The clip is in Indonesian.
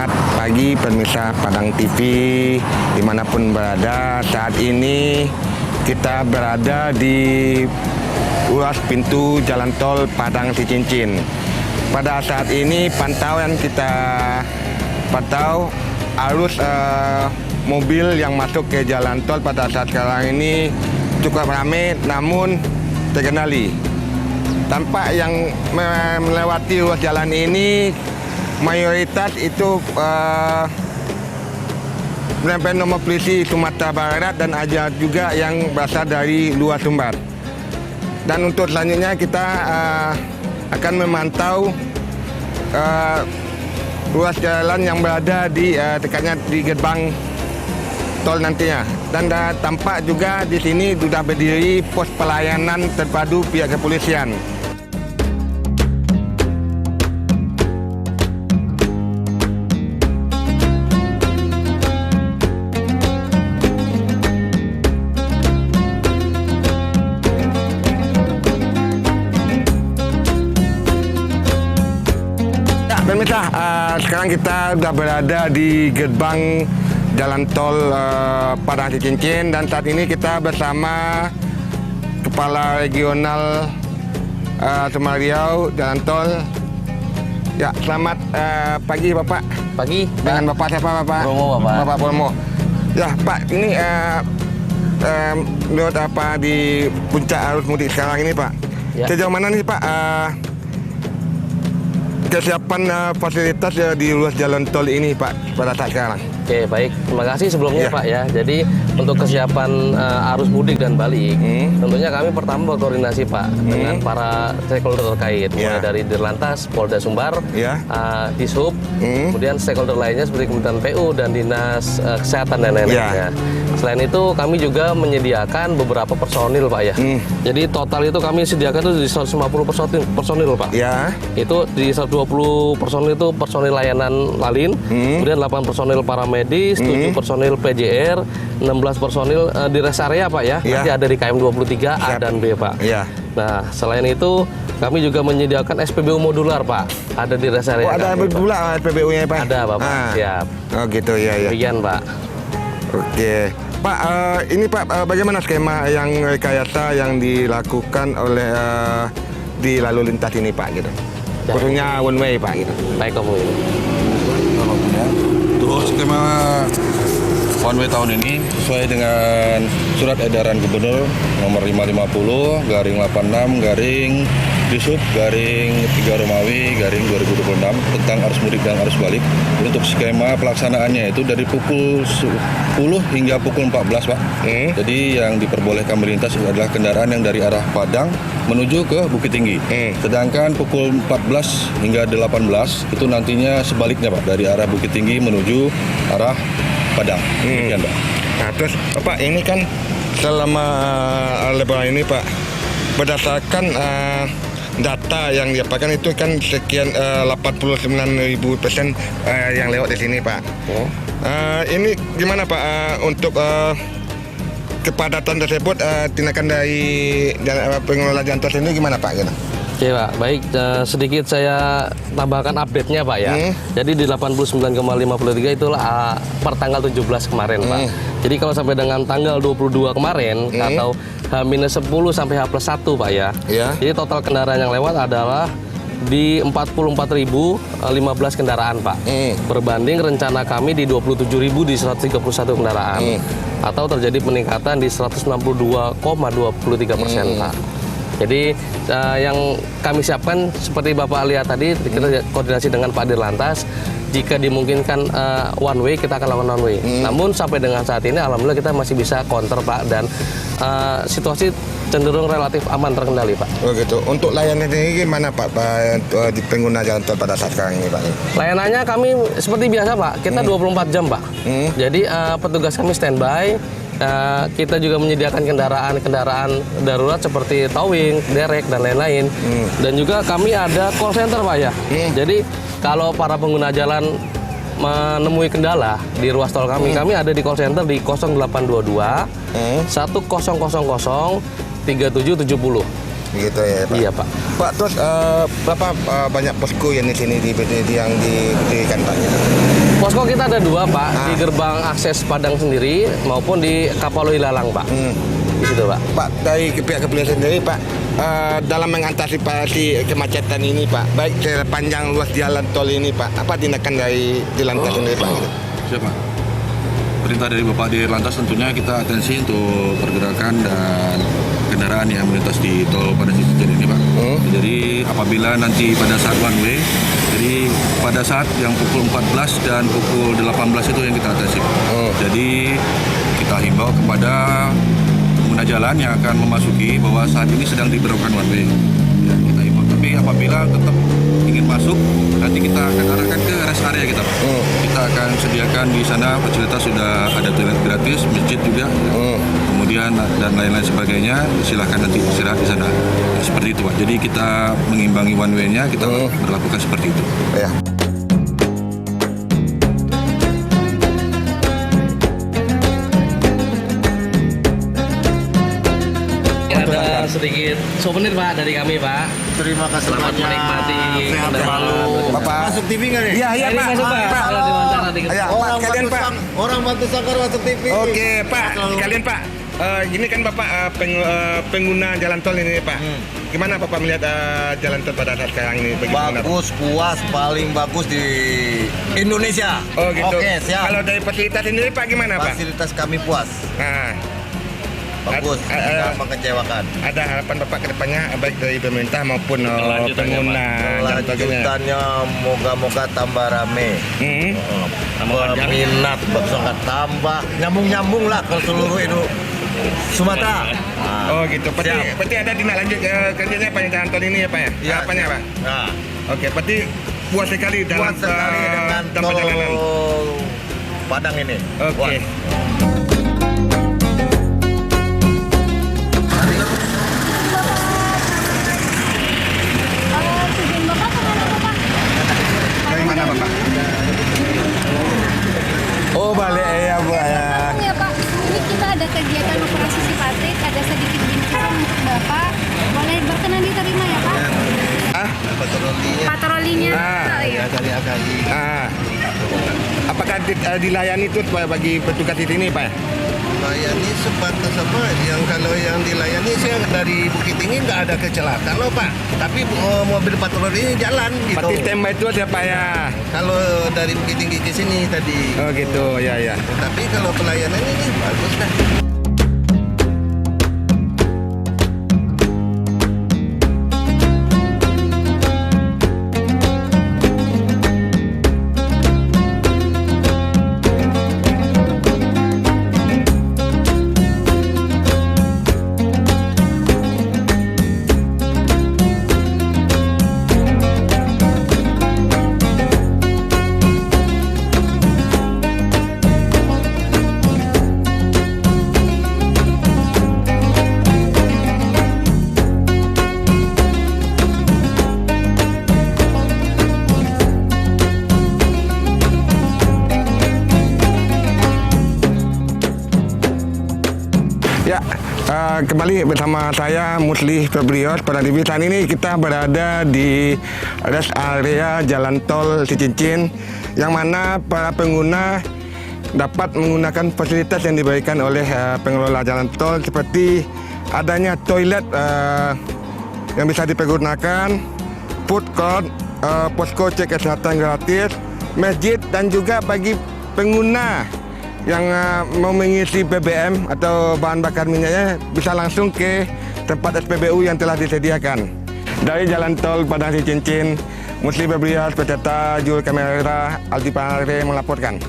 Selamat pagi pemirsa Padang TV dimanapun berada. Saat ini kita berada di ruas pintu jalan tol Padang Cicincin. Pada saat ini pantauan kita pantau arus mobil yang masuk ke jalan tol pada saat sekarang ini cukup ramai namun terkendali. Tampak yang melewati ruas jalan ini mayoritas itu penempel nomor polisi Sumatera Barat dan ada juga yang berasal dari luar Sumbar. Dan untuk selanjutnya kita akan memantau ruas jalan yang berada di dekatnya di gerbang tol nantinya. Dan tampak juga di sini sudah berdiri pos pelayanan terpadu pihak kepolisian. Pemirsa, sekarang kita sudah berada di gerbang jalan tol Padang Cicincin dan saat ini kita bersama Kepala Regional Semarang Jalan Tol. Ya, selamat pagi Bapak. Pagi. Dengan Bapak siapa Bapak? Promo, Bapak. Bapak Promo. Ya Pak, ini menurut apa di puncak arus mudik sekarang ini Pak? Ya. Sejauh mana nih Pak kesiapan fasilitas di ruas jalan tol ini Pak pada saat sekarang? Oke, baik. Terima kasih sebelumnya Ya. Pak ya. Jadi untuk kesiapan arus mudik dan balik, tentunya kami pertama berkoordinasi Pak dengan para stakeholder terkait, mulai dari Dirlantas, Polda Sumbar, Dishub, kemudian stakeholder lainnya seperti Kementerian PU dan Dinas Kesehatan dan lain-lainnya. Selain itu kami juga menyediakan beberapa personil Pak ya. Jadi total itu kami sediakan itu di 150 personil Pak. Ya. Itu di 120 personil itu personil layanan lalin, kemudian 8 personil paramedis, 7 personil PJR, 16 personil di rest area Pak ya. Nanti ada di KM 23 A dan B Pak. Ya. Nah, selain itu kami juga menyediakan SPBU modular Pak. Ada di rest area. Oh, ada kami, pula SPBU-nya Pak? Ada Bapak, siap. Oh gitu ya. Demikian Pak. Oke. Pak, ini Pak bagaimana skema yang rekayasa yang dilakukan oleh di lalu lintas ini Pak gitu? Khususnya one way Pak gitu. Baik kamu ini. Terus skema one way tahun ini sesuai dengan surat edaran Gubernur nomor 550 garing 86 garing Dishub garing 3 Romawi garing 2026 tentang arus mudik dan arus balik. Untuk skema pelaksanaannya itu dari pukul 10 hingga pukul 14 Pak. Jadi yang diperbolehkan melintas adalah kendaraan yang dari arah Padang menuju ke Bukit Tinggi. Sedangkan pukul 14 hingga 18 itu nantinya sebaliknya Pak, dari arah Bukit Tinggi menuju arah Padang. Demikian Pak. Nah terus Pak ini kan selama lebaran ini Pak berdasarkan data yang didapatkan itu kan sekian 89.000 pesan yang lewat di sini Pak. Ini gimana Pak untuk kepadatan tersebut tindakan dari pengelola jalan tol ini gimana Pak? Gitu? Oke Pak, baik sedikit saya tambahkan update-nya Pak ya. Jadi di 89,53 itulah per tanggal 17 kemarin Pak. Jadi kalau sampai dengan tanggal 22 kemarin atau H-10 sampai H+1 Pak ya. Jadi total kendaraan yang lewat adalah di 44.015 kendaraan Pak. Berbanding rencana kami di 27.000 di 131 kendaraan. Atau terjadi peningkatan di 162,23% Pak. Jadi yang kami siapkan seperti Bapak lihat tadi, kita koordinasi dengan Pak Dirlantas. Jika dimungkinkan one way, kita akan lakukan one way. Namun sampai dengan saat ini alhamdulillah kita masih bisa counter Pak, dan situasi cenderung relatif aman terkendali Pak. Oh gitu. Untuk layanan ini gimana Pak di pengguna jalan tol pada saat sekarang ini Pak? Layanannya kami seperti biasa Pak, kita 24 jam Pak. Jadi petugas kami standby. Kita juga menyediakan kendaraan darurat seperti towing, derek, dan lain-lain. Dan juga kami ada call center Pak ya. Jadi kalau para pengguna jalan menemui kendala di ruas tol kami ada di call center di 0822 1000 3770. Begitu ya, Pak. Iya, Pak. Pak, terus berapa banyak posko yang di sini yang didirikan, Pak? Posko kita ada 2, Pak, di gerbang akses Padang sendiri maupun di Kapalo Ilalang, Pak. Di situ, Pak. Pak, dari pihak kepolisian sendiri, Pak, dalam mengantisipasi kemacetan ini, Pak, baik sepanjang ruas jalan tol ini, Pak, apa tindakan dari Dirlantas sendiri, Pak? Gitu? Siapa? Perintah dari Bapak Dirlantas tentunya kita atensi untuk pergerakan dan kendaraan yang melintas di tol Padang Cincin ini, Pak. Jadi apabila nanti pada saat one way, jadi pada saat yang pukul 14 dan pukul 18 itu yang kita atensi, Pak. Jadi kita himbau kepada pengguna jalan yang akan memasuki bahwa saat ini sedang diberlakukan one way. Ya, kita himbau. Tapi apabila tetap ingin masuk, nanti kita akan arahkan ke rest area kita, Pak. Kita akan sediakan di sana fasilitas, sudah ada toilet gratis, masjid juga, kemudian dan lain-lain sebagainya. Silahkan nanti istirahat di sana. Nah, seperti itu, Pak. Jadi kita mengimbangi one way-nya, kita berlakukan seperti itu. Ya. Ada sedikit souvenir, Pak, dari kami, Pak. Terima kasih Selamat banyak. menikmati Sehat kendaraan. selalu. Bapak. Masuk TV nggak nih? Iya, iya, Ini Pak. masuk, Pak. Pak. Kalau diwawancara dikit. Ya, Pak, sekalian, Pak. Orang bantu sangkar masuk TV. Oke, Pak. Selalu. Sekalian, Pak. Gini kan Bapak pengguna jalan tol ini, Pak. Gimana Bapak melihat jalan tol pada saat sekarang ini? Bagaimana, Pak? Bagus, puas, paling bagus di Indonesia. Oh gitu. Oke, siap. Kalau dari fasilitas sendiri Pak gimana Pak? Fasilitas kami puas. Nah, Bagus, tidak mengecewakan. ada harapan Bapak ke depannya baik dari pemerintah maupun pengguna jalan tol ini? Lanjutannya moga-moga tambah rame. Peminat baksokan tambah nyambung-nyambung lah ke seluruh Sumatera. Nah, Oh gitu. siap. Berarti ada tindak lanjut kerjanya Pak yang jalan tol ini ya Pak ya? Iya, Harapannya siap. Pak? Nah, Oke, berarti puas sekali dalam puas sekali dengan dalam tol perjalanan. Padang ini. Oke. Puas. Tujuan Bapak kemana Bapak? Dari mana Bapak? Oh balik ya Bu ya. Ya Pak, ini kita ada kegiatan operasi simpatik, ada sedikit bingkisan untuk Bapak. Boleh berkenan diterima ya Pak? Patrolinya Patrolinya. Ah, Oh, iya. dari AKI. Apakah dilayani itu bagi petugas di sini Pak ya? Layani sebatas apa? Yang kalau yang dilayani saya dari Bukit Tinggi nggak ada kecelakaan loh Pak. Tapi mobil patroli ini jalan gitu. Pasti tembak itu ada Pak ya? Kalau dari Bukit Tinggi ke sini tadi. Oh gitu, ya ya. Tapi kalau pelayanan ini bagus dah. Ya, kembali bersama saya Muslih Febrios. Pada TV saat ini kita berada di rest area Jalan Tol Cicincin, yang mana para pengguna dapat menggunakan fasilitas yang diberikan oleh pengelola jalan tol, seperti adanya toilet yang bisa dipergunakan, food court, posko cek kesehatan gratis, masjid, dan juga bagi pengguna yang mau mengisi BBM atau bahan bakar minyaknya bisa langsung ke tempat SPBU yang telah disediakan. Dari Jalan Tol Padang Cincin, Muslih Febrios, peserta juru kamera Aldi Panare melaporkan.